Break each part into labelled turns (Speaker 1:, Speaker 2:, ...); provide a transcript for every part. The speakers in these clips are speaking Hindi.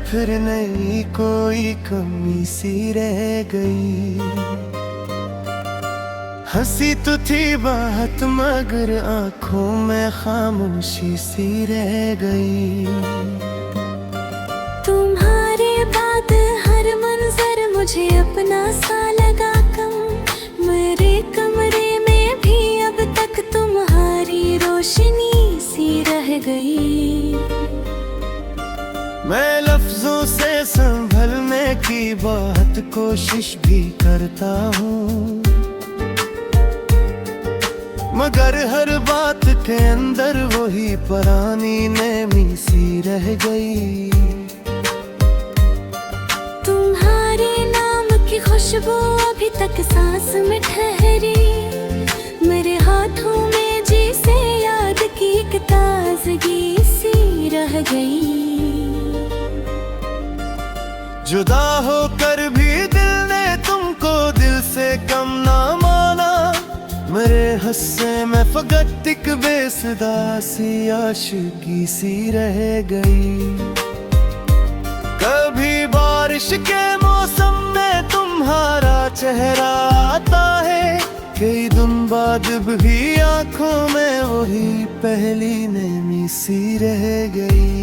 Speaker 1: फिर नहीं कोई कमी सी रह गई। हंसी तो थी बात मगर आंखों में खामोशी सी रह गई।
Speaker 2: तुम्हारे बाद हर मंजर मुझे अपना सा लगा कम। मेरे कमरे में भी अब तक तुम्हारी रोशनी सी रह गई।
Speaker 1: मैं लफ्जों से संभलने की बहुत कोशिश भी करता हूँ, मगर हर बात के अंदर वही पुरानी नेमी सी रह गई।
Speaker 2: तुम्हारे नाम की खुशबू अभी तक सांस में ठहरी। मेरे हाथों में जिसे याद की एक ताजगी सी रह गई।
Speaker 1: जुदा होकर भी दिल ने तुमको दिल से कम ना माना। मेरे हस्से में फकत एक बेसुदा सी आशिकी सी रह गई। कभी बारिश के मौसम में तुम्हारा चेहरा आता है, कई दिन बाद भी आंखों में वही पहली नेमी सी रह गई।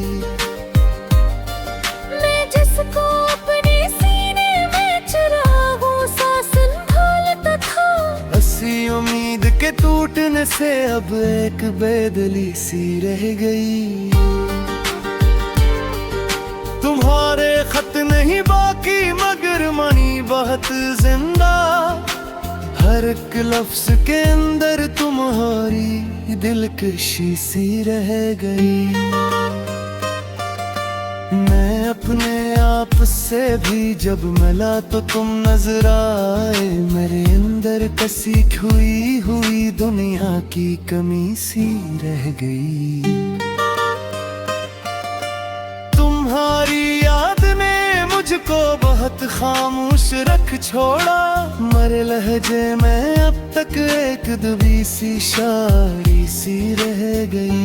Speaker 2: मैं जिसको अपने सीने में चुराऊं सा संभालता था,
Speaker 1: हंसी उम्मीद के टूटने से अब एक बेदली सी रह गई। तुम्हारे खत नहीं बाकी मगर मनी बहुत जिंदा। हर एक लफ्ज के अंदर तुम्हारी दिलकशी सी रह गई। मैं अपने आप से भी जब मिला तो तुम नजर आए। मेरे अंदर कसी खोई हुई दुनिया की कमी सी रह गई। तुम्हारी याद ने मुझको बहुत खामोश रख छोड़ा। मेरे लहजे में अब तक एक दबी सी शायरी सी रह गई।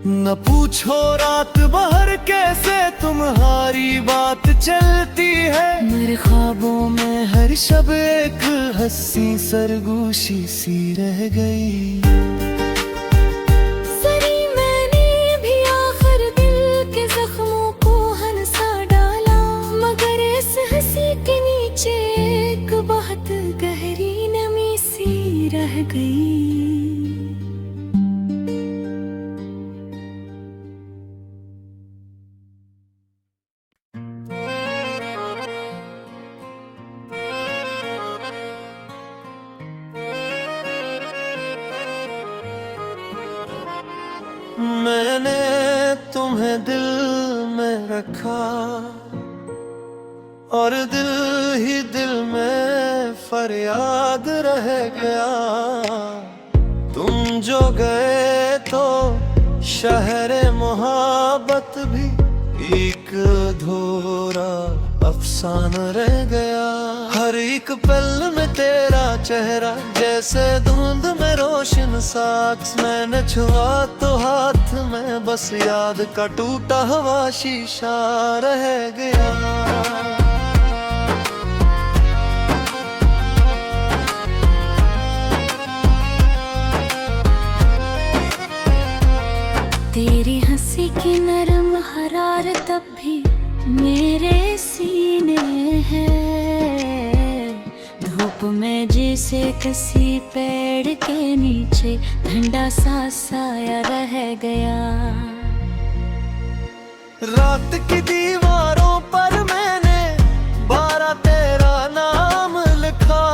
Speaker 1: न पूछो रात भर कैसे तुम्हारी बात चलती है। मेरे ख्वाबों में हर शब एक हंसी सरगोशी सी रह गई।
Speaker 2: सरी मैंने भी आखिर दिल के जख्मों को हंसा डाला, मगर इस हंसी के नीचे एक बहुत गहरी नमी सी रह गई।
Speaker 1: मैंने तुम्हें दिल में रखा और दिल ही दिल में फरियाद रह गया। तुम जो गए तो शहर मोहब्बत भी एक अधूरा अफसाना रह गया। हर एक पल में तेरा चेहरा जैसे धुंध में रोशन साक्स। मैंने छुआ तो हाथ में बस याद का टूटा हुआ शीशा रह गया।
Speaker 2: तेरी हंसी की नरम हरारत अब भी मेरे सीने है। धूप में जिसे किसी पेड़ के नीचे ठंडा सा साया रह गया।
Speaker 1: रात की दीवारों पर मैंने 12 तेरा नाम लिखा।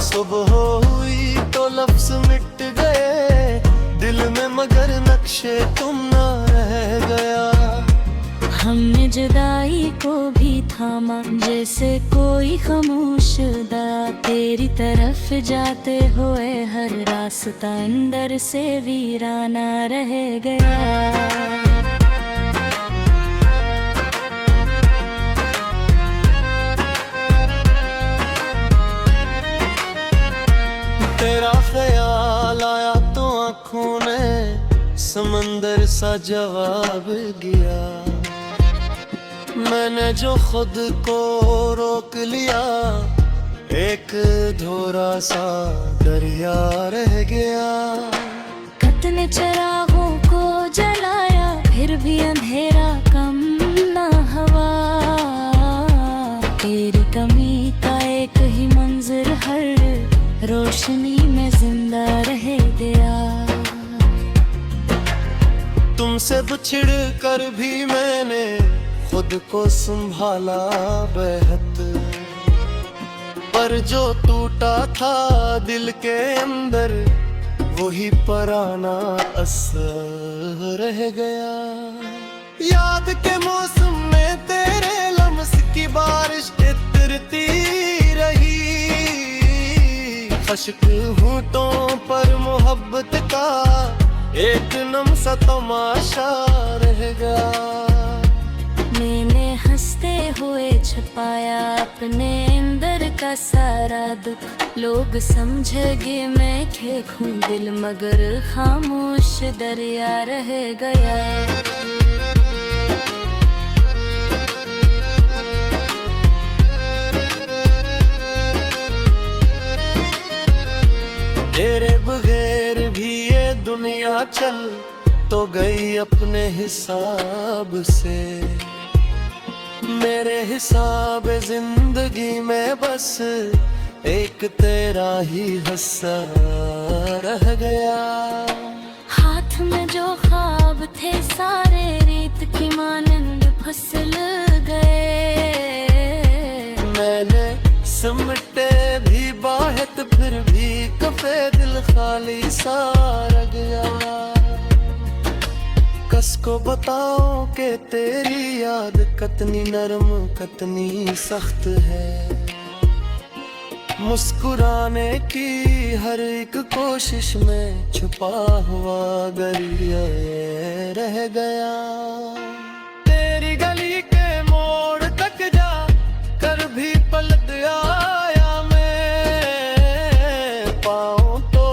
Speaker 1: सुबह हुई तो लफ्ज मिट गए दिल में, मगर नक्शे तुम ना रह गया।
Speaker 2: हमने जुदाई को भी थामा जैसे कोई खामोशदा। तेरी तरफ जाते हुए हर रास्ता अंदर से वीराना रह गया। तेरा ख्याल आया तो आँखों ने
Speaker 1: समंदर सा जवाब गया। मैंने जो खुद को रोक लिया, एक धोरा सा दरिया रह गया।
Speaker 2: कितने चिरागों को जलाया, फिर भी अंधेरा कम ना हुआ। तेरी कमी का एक ही मंजर हर रोशनी में जिंदा रह गया।
Speaker 1: तुमसे बिछड़ कर भी मैंने खुद को संभाला बेहद, पर जो टूटा था दिल के अंदर वही पुराना असर रह गया। याद के मौसम में तेरे लम्स की बारिश इतरती रही, अश्क होंठों पर मोहब्बत का एक नम सा तमाशा रह गया।
Speaker 2: मैंने हंसते हुए छुपाया अपने अंदर का सारा दुख। लोग समझेंगे मैं खेक हूँ दिल, मगर खामोश दरिया रह गया।
Speaker 1: तेरे बगैर भी ये दुनिया चल तो गई अपने हिसाब से। मेरे हिसाब जिंदगी में बस एक तेरा ही हिस्सा रह गया।
Speaker 2: हाथ में जो ख्वाब थे सारे रेत की मानंद फिसल गए।
Speaker 1: मैंने सिमटे भी बाहत फिर भी कफे दिल खाली सा रह गया। कस को बताओ कि तेरी याद कितनी नरम कितनी सख्त है। मुस्कुराने की हर एक कोशिश में छुपा हुआ दरिया रह गया। तेरी गली के मोड़ तक जा कर भी पलट आया मैं। पाँव तो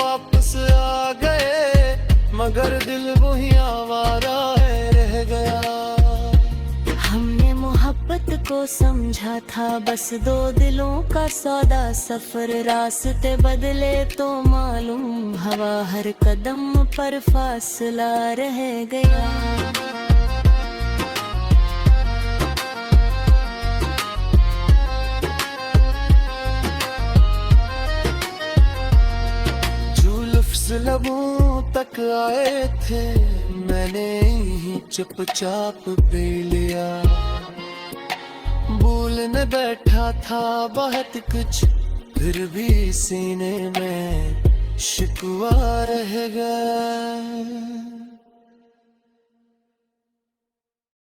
Speaker 1: वापस आ गए मगर दिल वही आवारा रह गया।
Speaker 2: हमने मोहब्बत को समझा था बस दो दिलों का सौदा। सफर रास्ते बदले तो मालूम हवा हर कदम पर फासला रह गया।
Speaker 1: लबों तक आए थे मैंने ही चुपचाप पी लिया। भूलने बैठा था बहुत कुछ फिर भी सीने में शिकवा रह गया।